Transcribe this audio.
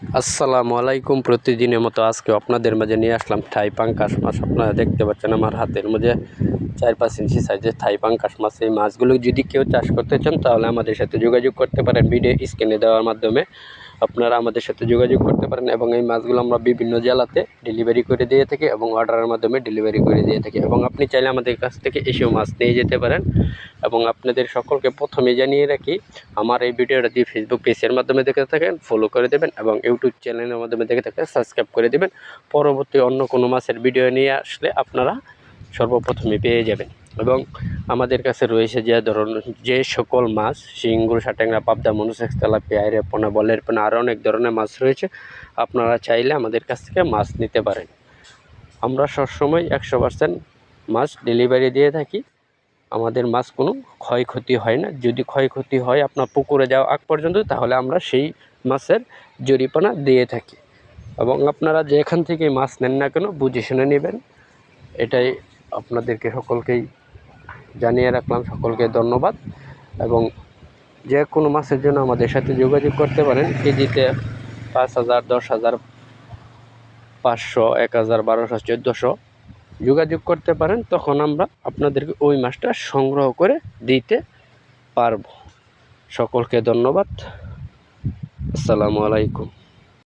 আসসালামু আলাইকুম। প্রতিদিনের মতো আজকে আপনাদের মাঝে নিয়ে আসলাম থাই পাঙ্কাশ মাছ। আপনারা দেখতে পাচ্ছেন আমার হাতের মধ্যে 4-5 ইঞ্চি সাইজের থাই পাঙ্কাশ মাছ। এই মাছগুলো যদি কেউ চাষ করতে চান তাহলে আমাদের সাথে যোগাযোগ করতে পারেন ভিডিও স্ক্রিনে দেওয়ার মাধ্যমে। আপনারা আমাদের সাথে যোগাযোগ করতে পারেন এবং এই মাছগুলো আমরা বিভিন্ন জেলাতে ডেলিভারি করে দিয়ে থাকি এবং অর্ডারের মাধ্যমে ডেলিভারি করে দিয়ে থাকি এবং আপনি চাইলে আমাদের কাছ থেকে এসেও মাছ নিয়ে যেতে পারেন। এবং আপনাদের সকলকে প্রথমে জানিয়ে রাখি, আমার এই ভিডিওটা যদি ফেসবুক পেজের মাধ্যমে দেখে থাকেন ফলো করে দেবেন এবং ইউটিউব চ্যানেলের মাধ্যমে দেখে থাকলে সাবস্ক্রাইব করে দেবেন। পরবর্তী অন্য কোনো মাছের ভিডিও নিয়ে আসলে আপনারা সর্বপ্রথমে পেয়ে যাবেন। এবং আমাদের কাছে রয়েছে যে সকল মাছ শিঙ্গুর, সাটেংরা, পাবদা, মনুসেক্স, তেলাপিয়া, আইড় পোনা, বলের পোনা আরও অনেক ধরনের মাছ রয়েছে। আপনারা চাইলে আমাদের কাছ থেকে মাছ নিতে পারেন। আমরা সবসময় 100% মাছ ডেলিভারি দিয়ে থাকি। আমাদের মাছ কোনো ক্ষয়ক্ষতি হয় না। যদি ক্ষয়ক্ষতি হয় আপনার পুকুরে যাওয়া আগ পর্যন্ত, তাহলে আমরা সেই মাছের জরিমানা দিয়ে থাকি। এবং আপনারা যেখান থেকে মাছ নেন না কেন বুঝে শুনে নেবেন, এটাই আপনাদেরকে সকলকেই জানিয়ে রাখলাম। সকলকে ধন্যবাদ। এবং যে কোনো মাছের জন্য আমাদের সাথে যোগাযোগ করতে পারেন। কেজিতে 5,000, 10,000, 500, 1,000, 1200, 1400 যোগাযোগ করতে পারেন। তখন আমরা আপনাদেরকে ওই মাছটা সংগ্রহ করে দিতে পারব। সকলকে ধন্যবাদ। আসসালামু আলাইকুম।